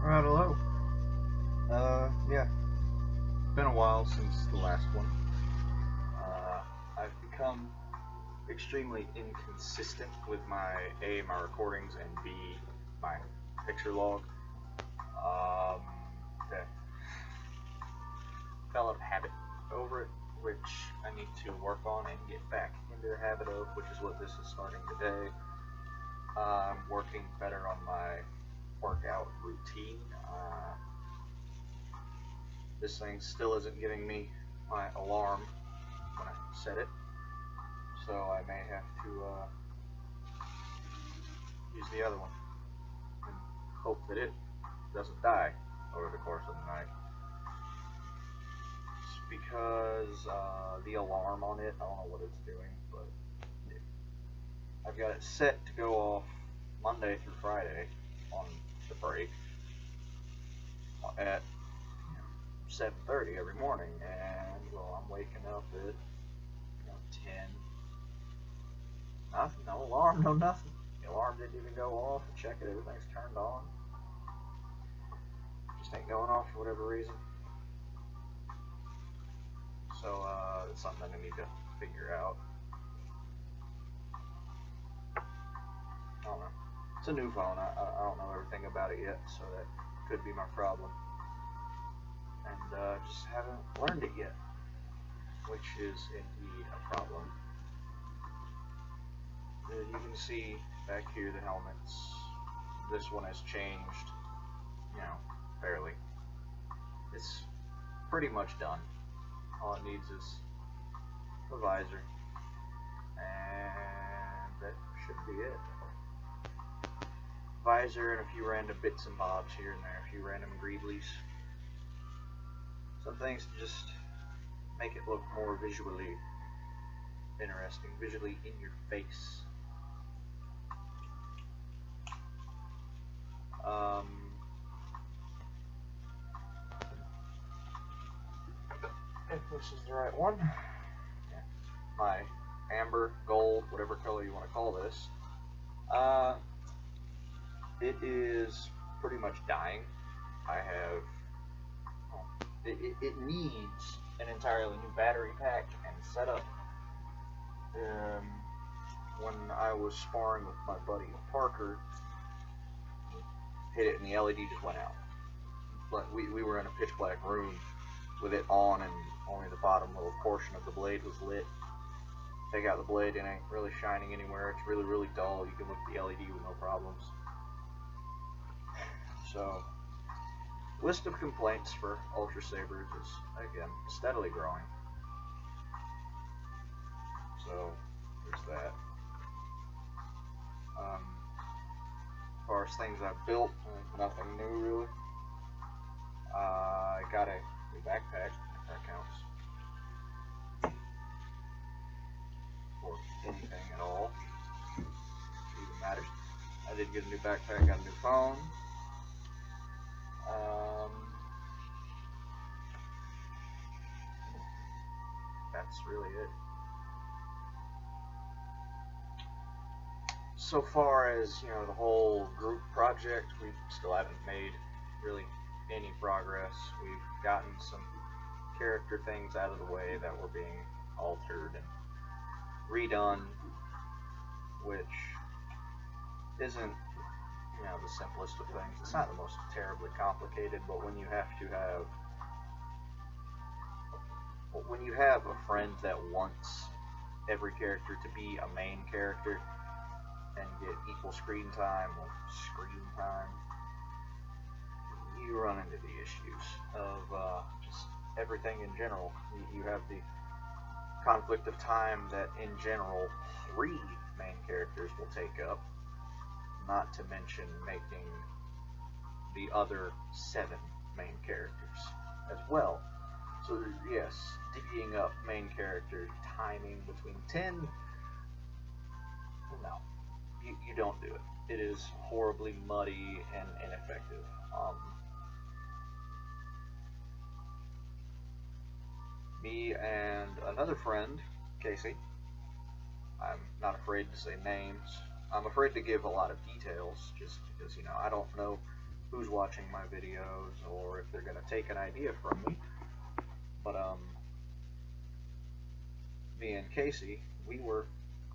Alright, hello. Yeah, been a while since the last one. I've become extremely inconsistent with my recordings, and B, my picture log. Okay. Developed habit over it, which I need to work on and get back into the habit of, which is what this is starting today. I'm working better on my workout routine. This thing still isn't giving me my alarm when I set it, so I may have to use the other one and hope that it doesn't die over the course of the night. It's because the alarm on it, I don't know what it's doing, but I've got it set to go off Monday through Friday on the break at 7:30 every morning, and well, I'm waking up at 10. Nothing, no alarm, no nothing. The alarm didn't even go off. I check it, everything's turned on. Just ain't going off for whatever reason. So it's something I need to figure out. I don't know. It's a new phone. I don't know everything about it yet, so that could be my problem. And just haven't learned it yet, which is indeed a problem. You can see back here the helmets. This one has changed, fairly. It's pretty much done. All it needs is a visor, and that should be it. Visor and a few random bits and bobs here and there, a few random greeblies. Some things to just make it look more visually interesting, visually in your face. If this is the right one, yeah. My amber, gold, whatever color you want to call this, it is pretty much dying. I have it needs an entirely new battery pack and setup. When I was sparring with my buddy Parker, hit it and the LED just went out. But we were in a pitch black room with it on, and only the bottom little portion of the blade was lit. Take out the blade, it ain't really shining anywhere. It's really, really dull. You can look at the LED with no problems. So, list of complaints for Ultra Sabers is, again, steadily growing. So, there's that. As far as things I've built, nothing new really. I got a new backpack, if that counts. For anything at all. It even matters. I did get a new backpack, got a new phone. That's really it. So far as, the whole group project, we still haven't made really any progress. We've gotten some character things out of the way that were being altered and redone, which isn't, the simplest of things. It's not the most terribly complicated, but when you have a friend that wants every character to be a main character and get equal screen time, you run into the issues of just everything in general. You have the conflict of time that in general 3 main characters will take up, not to mention making the other 7 main characters as well. So yes, divvying up main character timing between 10, no, you don't do it. It is horribly muddy and ineffective. Me and another friend, Casey, I'm not afraid to say names. I'm afraid to give a lot of details, just because, I don't know who's watching my videos or if they're going to take an idea from me. But me and Casey, we were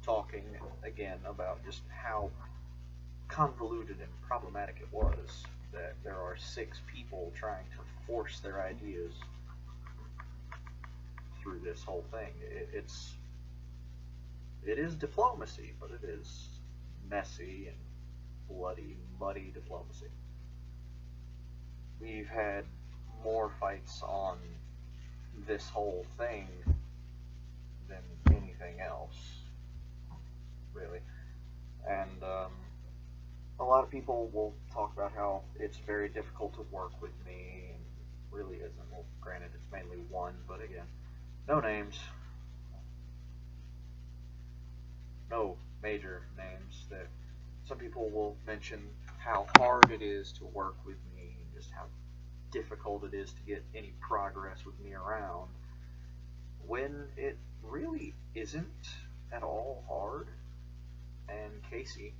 talking again about just how convoluted and problematic it was that there are 6 people trying to force their ideas through this whole thing. It is diplomacy, but it is messy and bloody, muddy diplomacy. We've had more fights on this whole thing than anything else, really. And a lot of people will talk about how it's very difficult to work with me, and really isn't. Well, granted, it's mainly one, but again, no names. No major names. That some people will mention how hard it is to work with me, and just how difficult it is to get any progress with me around, when it really isn't at all hard. And Casey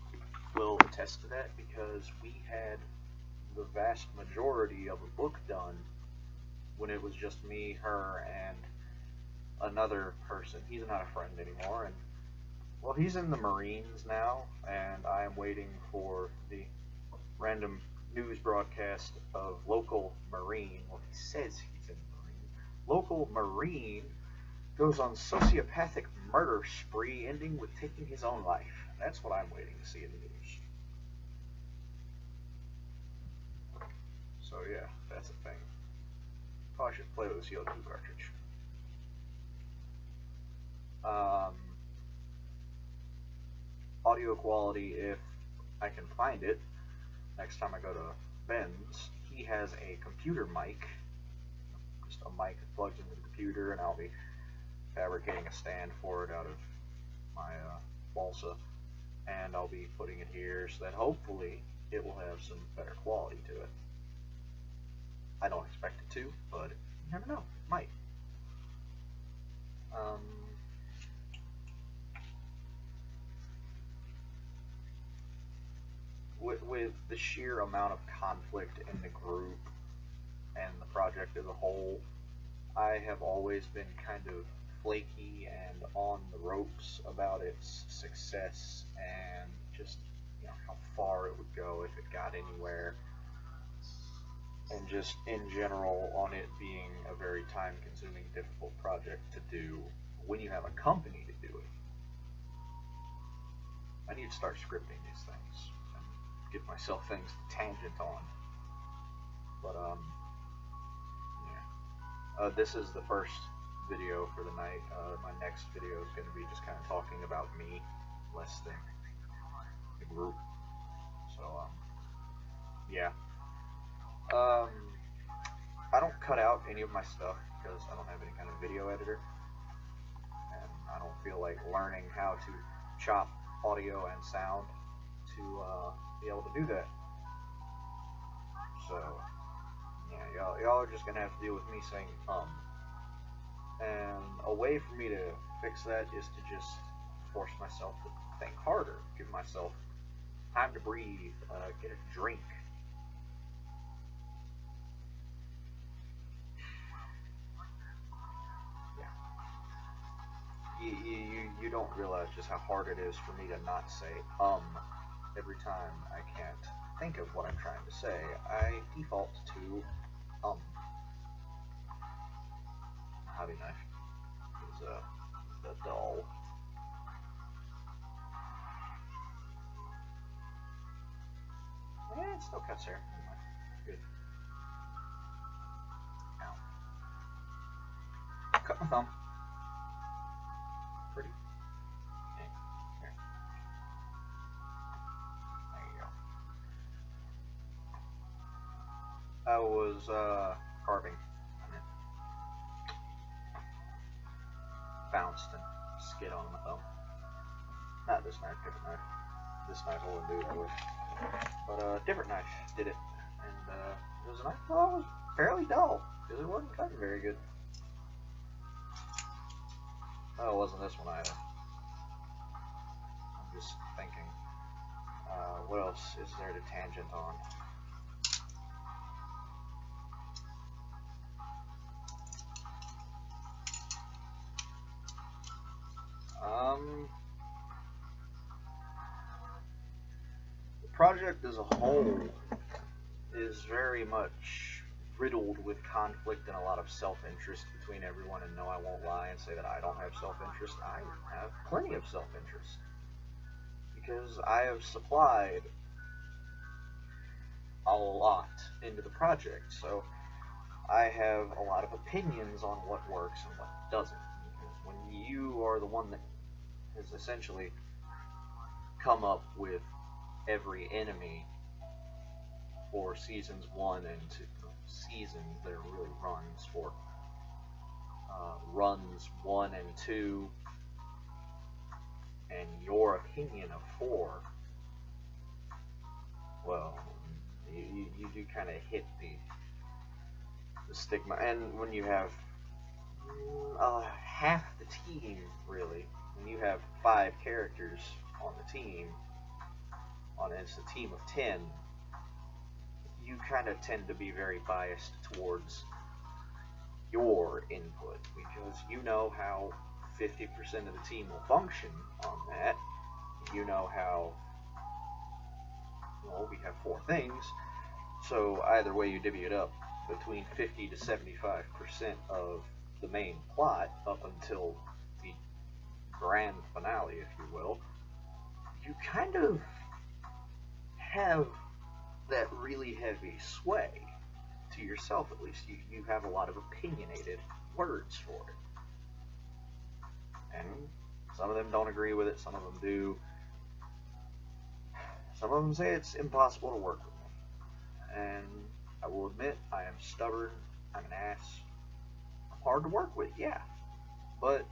will attest to that, because we had the vast majority of a book done when it was just me, her, and another person. He's not a friend anymore, and well, he's in the Marines now, and I am waiting for the random news broadcast of local Marine. Well, he says he's in the Marine. Local Marine goes on sociopathic murder spree, ending with taking his own life. That's what I'm waiting to see in the news. So yeah, that's a thing. Probably should play with a CO2 cartridge. Audio quality, if I can find it, next time I go to Ben's, he has a computer mic, just a mic that plugs into the computer, and I'll be fabricating a stand for it out of my balsa, and I'll be putting it here so that hopefully it will have some better quality to it. I don't expect it to, but you never know, it might. With the sheer amount of conflict in the group and the project as a whole, I have always been kind of flaky and on the ropes about its success and just, you know, how far it would go if it got anywhere, and just in general on it being a very time-consuming, difficult project to do when you have a company to do it. I need to start scripting these things and give myself things to tangent on. But yeah. This is the first video for the night. My next video is going to be just kind of talking about me, less than the group. So yeah. I don't cut out any of my stuff because I don't have any kind of video editor, and I don't feel like learning how to chop audio and sound to be able to do that. So yeah, y'all are just gonna have to deal with me saying and a way for me to fix that is to just force myself to think harder, give myself time to breathe, get a drink. You don't realize just how hard it is for me to not say every time I can't think of what I'm trying to say. I default to hobby knife is the dull. Yeah, it still cuts hair. Good. Ow. Cut my thumb. Pretty. Okay. Here. There you go. I was carving, and it bounced and skid on my thumb. Not this knife, different knife. This knife wouldn't do it with. But different knife did it. And it was a knife that was fairly dull, because it wasn't cutting very good. Oh, it wasn't this one either. I'm just thinking, what else is there to tangent on? project as a whole is very much riddled with conflict and a lot of self-interest between everyone, and no, I won't lie and say that I don't have self-interest. I have plenty of self-interest because I have supplied a lot into the project, so I have a lot of opinions on what works and what doesn't, because when you are the one that has essentially come up with every enemy for seasons 1 and 2, seasons, they're really runs for runs 1 and 2, and your opinion of 4, well, you do kind of hit the stigma. And when you have half the team, really, when you have 5 characters on the team, it's a team of 10, you kind of tend to be very biased towards your input, because you know how 50% of the team will function on that. You know how, well, we have 4 things, so either way you divvy it up between 50 to 75% of the main plot up until the grand finale, if you will, you kind of have that really heavy sway to yourself. At least you have a lot of opinionated words for it, and some of them don't agree with it, some of them do. Some of them say it's impossible to work with me, and I will admit I am stubborn, I'm an ass, I'm hard to work with, yeah, but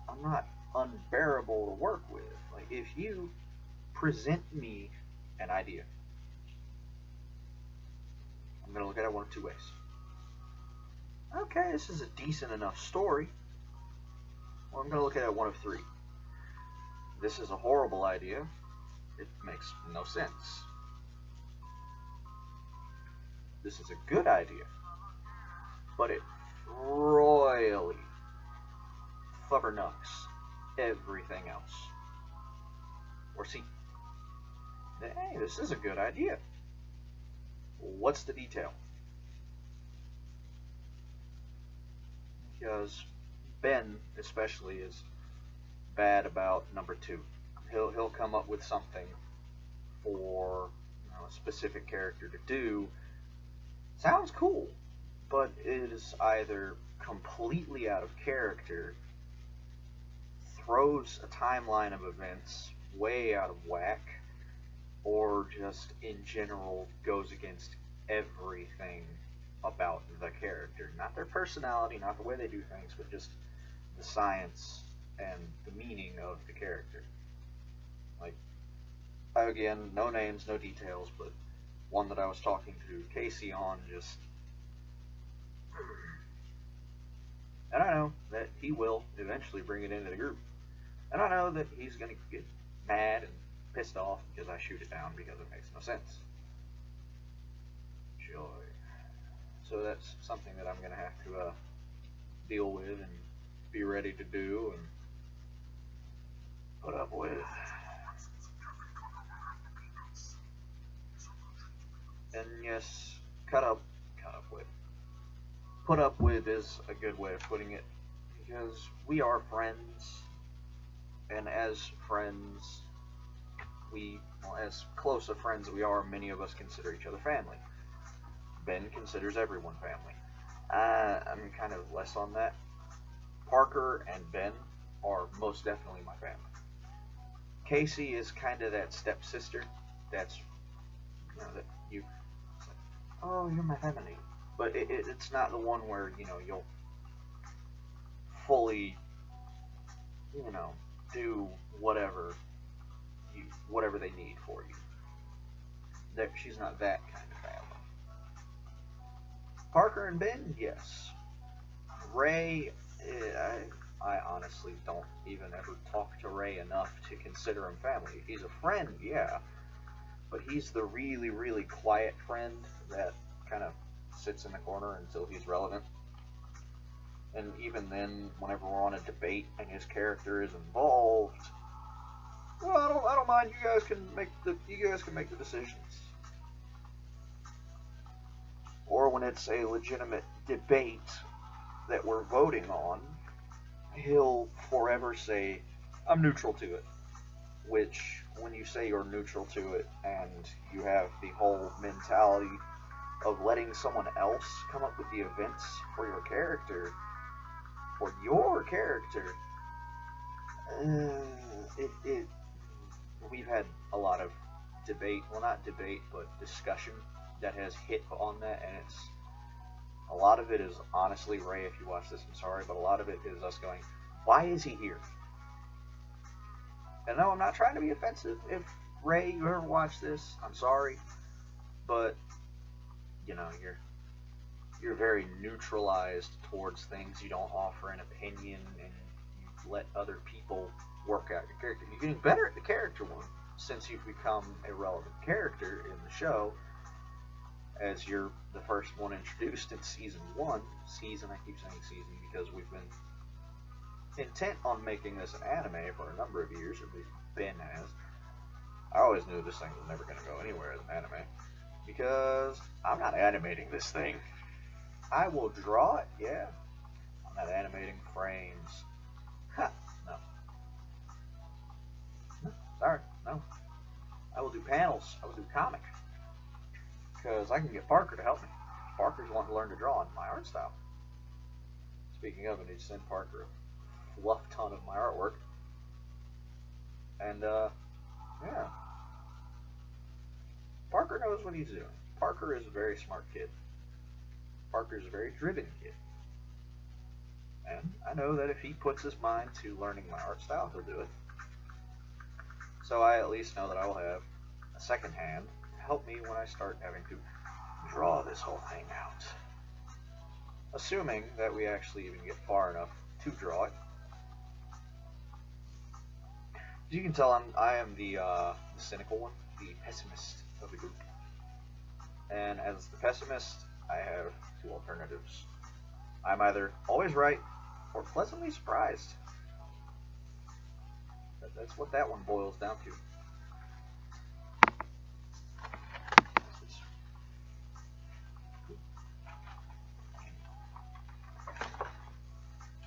I'm not unbearable to work with. Like, if you present me an idea, I'm going to look at it one of 2 ways. Okay, this is a decent enough story. Or I'm going to look at it one of 3. This is a horrible idea. It makes no sense. This is a good idea, but it royally flubbernucks everything else. Or see, hey, this is a good idea. What's the detail? Because Ben especially is bad about number 2. He'll come up with something for, you know, a specific character to do. Sounds cool, but it is either completely out of character, throws a timeline of events way out of whack, or just in general goes against everything about the character. Not their personality, not the way they do things, but just the science and the meaning of the character. Like, again, no names, no details, but one that I was talking to Casey on just... And I know that he will eventually bring it into the group. And I know that he's going to get mad and pissed off because I shoot it down because it makes no sense. Joy. So that's something that I'm going to have to deal with and be ready to do and put up with. And yes, cut up with. Put up with is a good way of putting it, because we are friends, and as friends, as close of friends we are, many of us consider each other family. Ben considers everyone family. I'm kind of less on that. Parker and Ben are most definitely my family. Casey is kind of that stepsister that's, you know, that you, it's like, oh, you're my family. But it's not the one where, you know, you'll fully, you know, do whatever they need for you. She's not that kind of family. Parker and Ben, yes. Ray, I honestly don't even ever talk to Ray enough to consider him family. He's a friend, yeah, but he's the really, really quiet friend that kind of sits in the corner until he's relevant. And even then, whenever we're on a debate and his character is involved, Well, I don't mind. You guys can make the decisions. Or when it's a legitimate debate that we're voting on, he'll forever say, "I'm neutral to it." Which, when you say you're neutral to it, and you have the whole mentality of letting someone else come up with the events for your character, we've had a lot of debate, well, not debate, but discussion that has hit on that, and a lot of it is, honestly, Ray, if you watch this, I'm sorry, but a lot of it is us going, why is he here? And no, I'm not trying to be offensive. If, Ray, you ever watch this, I'm sorry, but, you know, you're very neutralized towards things. You don't offer an opinion, and you let other people work out your character. You're getting better at the character one since you've become a relevant character in the show, as you're the first one introduced in season 1. Season, I keep saying season because we've been intent on making this an anime for a number of years, or at least Ben has. I always knew this thing was never going to go anywhere as an anime, because I'm not animating this thing. I will draw it, yeah. I'm not animating frames. Ha, no. Sorry, no. I will do panels. I will do comic. Because I can get Parker to help me. Parker's wanting to learn to draw in my art style. Speaking of, I need to send Parker a fluff ton of my artwork. And, yeah. Parker knows what he's doing. Parker is a very smart kid. Parker is a very driven kid. And I know that if he puts his mind to learning my art style, he'll do it. So I at least know that I will have a second hand to help me when I start having to draw this whole thing out. Assuming that we actually even get far enough to draw it. As you can tell, I am the cynical one, the pessimist of the group. And as the pessimist, I have two alternatives. I'm either always right or pleasantly surprised. That's what that one boils down to.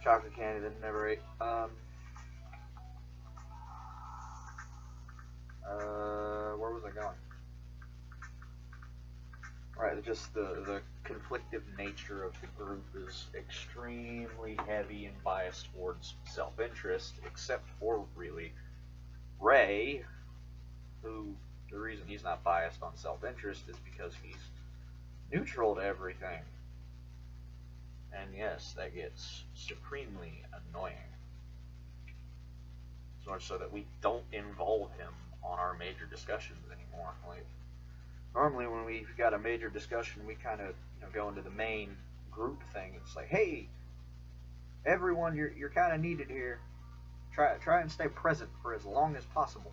Chocolate candy that I never ate. Where was I going? Right, just the conflictive nature of the group is extremely heavy and biased towards self-interest, except for, really, Ray, who, the reason he's not biased on self-interest is because he's neutral to everything. And yes, that gets supremely annoying. So much so that we don't involve him on our major discussions anymore. Like, normally when we've got a major discussion, we kind of go into the main group thing. It's like, hey, everyone, you're kind of needed here. Try and stay present for as long as possible.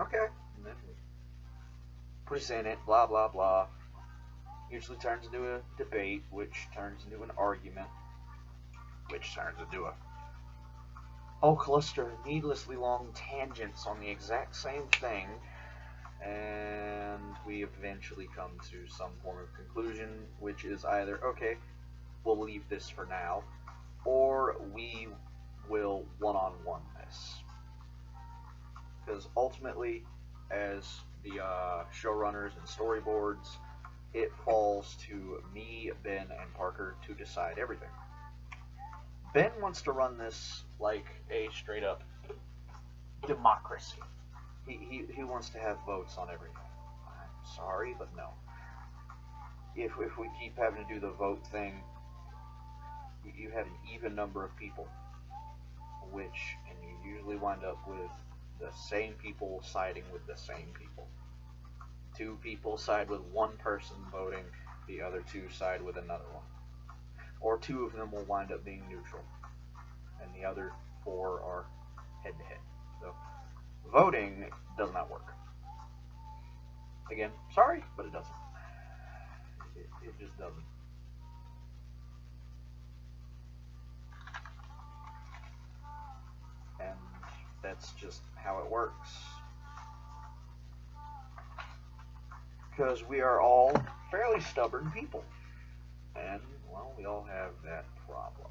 Okay. And then we present it, blah, blah, blah. Usually turns into a debate, which turns into an argument, which turns into a whole cluster of needlessly long tangents on the exact same thing, and we eventually come to some form of conclusion, which is either, okay, we'll leave this for now, or we will one-on-one this. Because ultimately, as the showrunners and storyboards, it falls to me, Ben, and Parker to decide everything. Ben wants to run this like a straight-up democracy. He wants to have votes on everything. I'm sorry, but no. If we keep having to do the vote thing, you have an even number of people, and you usually wind up with the same people siding with the same people. Two people side with one person voting, the other two side with another one. Or two of them will wind up being neutral, and the other four are head-to-head. So, voting does not work. Again, sorry, but it doesn't. It just doesn't. And That's just how it works. Because we are all fairly stubborn people. And, well, we all have that problem.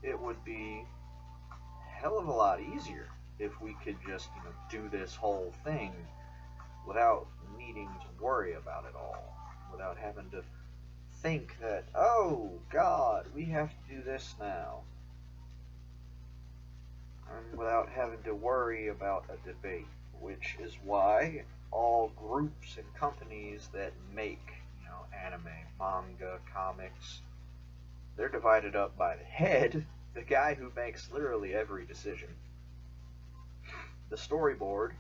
It would be a hell of a lot easier if we could just, do this whole thing without needing to worry about it all. Without having to think that, oh, God, we have to do this now. And without having to worry about a debate, which is why all groups and companies that make, anime, manga, comics, they're divided up by the head, the guy who makes literally every decision. The storyboard,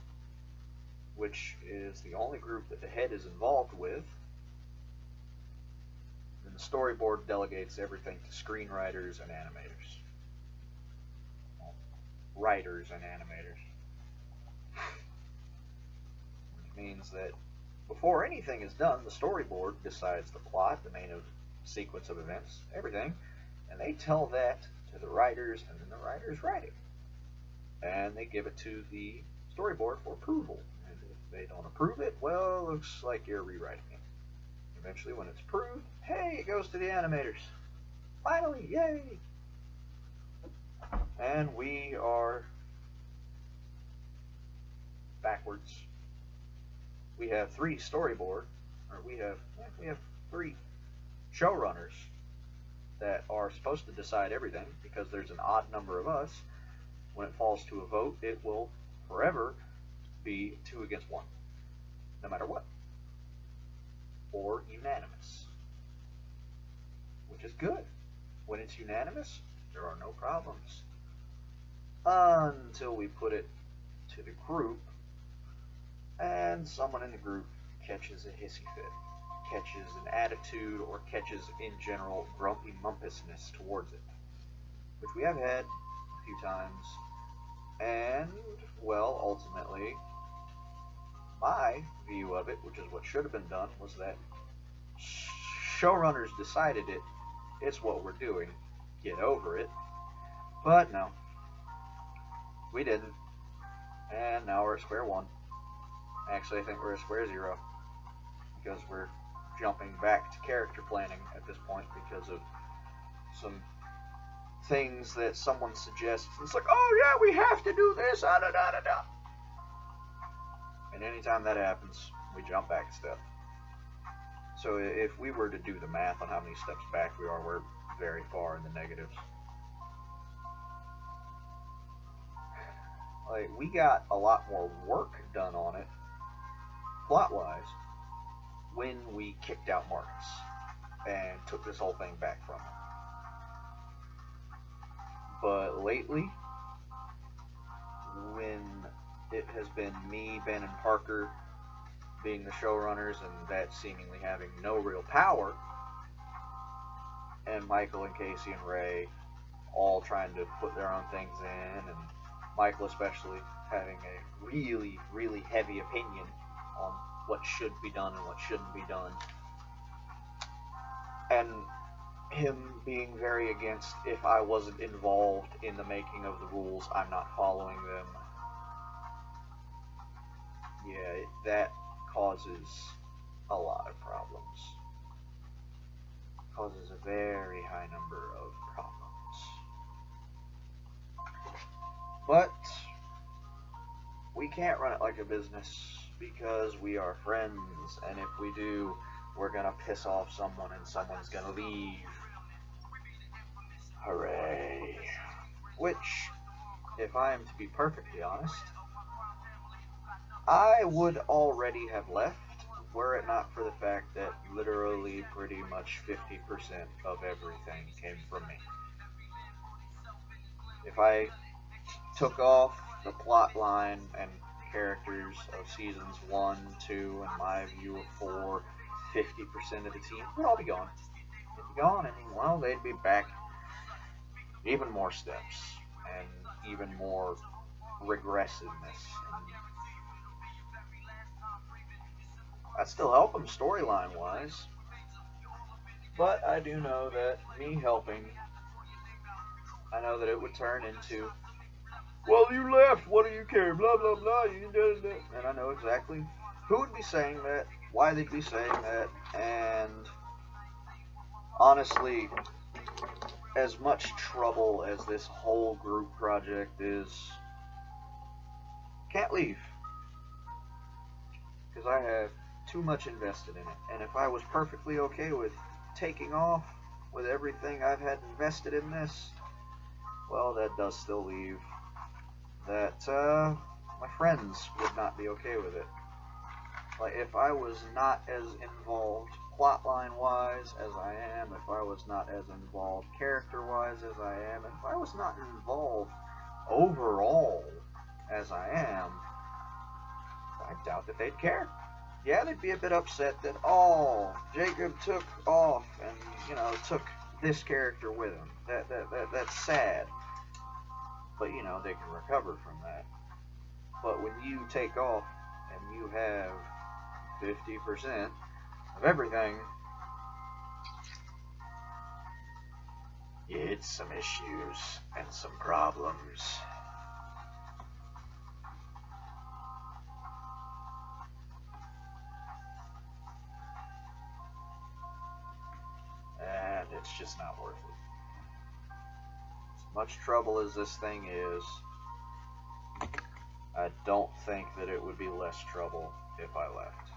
which is the only group that the head is involved with, and the storyboard delegates everything to screenwriters and animators. Well, writers and animators. Which means that before anything is done, the storyboard decides the plot, the main sequence of events, everything, and they tell that to the writers, and then the writers write it. And they give it to the storyboard for approval. And if they don't approve it, well, it looks like you're rewriting it. Eventually, when it's approved, hey, it goes to the animators. Finally, yay! And we are backwards. We have three we have three showrunners that are supposed to decide everything, because there's an odd number of us. When it falls to a vote, it will forever be 2 against 1, no matter what, or unanimous, which is good. When it's unanimous, there are no problems, until we put it to the group, and someone in the group catches a hissy fit, catches an attitude, or catches, in general, grumpy mumpousness towards it, which we have had a few times. And, well, ultimately, my view of it, which is what should have been done, was that showrunners decided it, it's what we're doing, get over it. But no, we didn't, and now we're at square one. Actually, I think we're at square zero, because we're jumping back to character planning at this point because of some things that someone suggests. It's like, oh yeah, we have to do this, da da da da. And anytime that happens, we jump back a step. So if we were to do the math on how many steps back we are, we're very far in the negatives. Like, we got a lot more work done on it, plot-wise, when we kicked out Marcus and took this whole thing back from him. But lately, when it has been me, Ben, and Parker being the showrunners, and that seemingly having no real power, and Michael and Casey and Ray all trying to put their own things in, and Michael especially having a really, really heavy opinion on what should be done and what shouldn't be done, and him being very against, if I wasn't involved in the making of the rules, I'm not following them. Yeah, that causes a lot of problems. Causes a very high number of problems. But we can't run it like a business, because we are friends, and if we do, we're gonna piss off someone and someone's gonna leave. Hooray. Which, if I am to be perfectly honest, I would already have left, were it not for the fact that literally pretty much 50% of everything came from me. If I took off the plot line and characters of seasons 1, 2, and my view of 4, 50% of the team would all be gone. They'd be gone, and well, they'd be back even more steps and even more regressiveness. I'd still help them storyline wise, but I do know that me helping, I know that it would turn into well, you left, what do you care, blah, blah, blah, you did that. And I know exactly who would be saying that, why they'd be saying that, and honestly, as much trouble as this whole group project is, can't leave. Because I have too much invested in it. And if I was perfectly okay with taking off with everything I've had invested in this, well, that does still leave that my friends would not be okay with it. Like, if I was not as involved plotline-wise as I am, if I was not as involved character-wise as I am, if I was not involved overall as I am, I doubt that they'd care. Yeah, they'd be a bit upset that, oh, Jacob took off and, you know, took this character with him. That's sad. But, you know, they can recover from that. But when you take off and you have 50% of everything, it's some issues and some problems. And it's just not worth it. As much trouble as this thing is, I don't think that it would be less trouble if I left.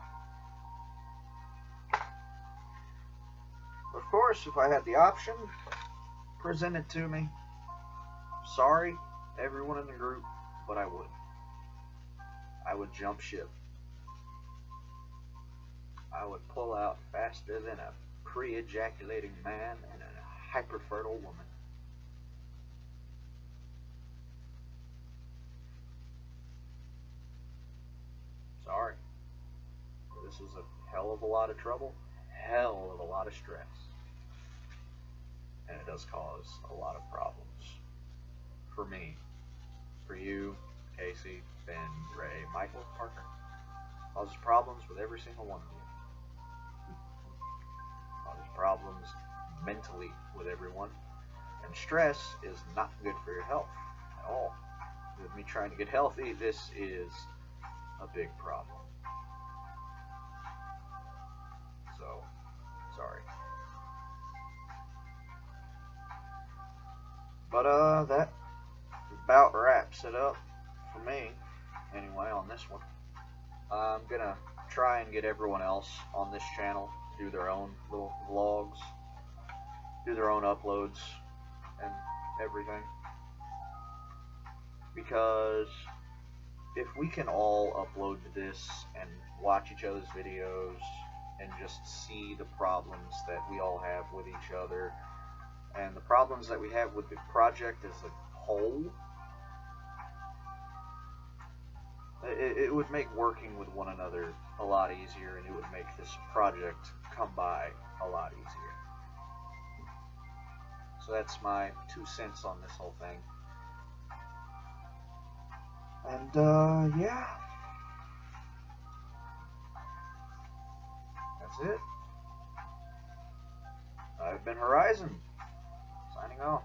Of course, if I had the option presented to me, sorry, everyone in the group, but I would. I would jump ship. I would pull out faster than a pre-ejaculating man and a hyper-fertile woman. Sorry. This is a hell of a lot of trouble, hell of a lot of stress. And it does cause a lot of problems. For me, for you, Casey, Ben, Ray, Michael, Parker. Causes problems with every single one of you. Causes problems mentally with everyone. And stress is not good for your health at all. With me trying to get healthy, this is a big problem. So, sorry. But that about wraps it up for me, anyway, on this one. I'm gonna try and get everyone else on this channel to do their own little vlogs, do their own uploads and everything. Because if we can all upload to this and watch each other's videos and just see the problems that we all have with each other and the problems that we have with the project as a whole, it would make working with one another a lot easier, and it would make this project come by a lot easier. So that's my 2 cents on this whole thing. And yeah, that's it. I've been Horizon, signing off.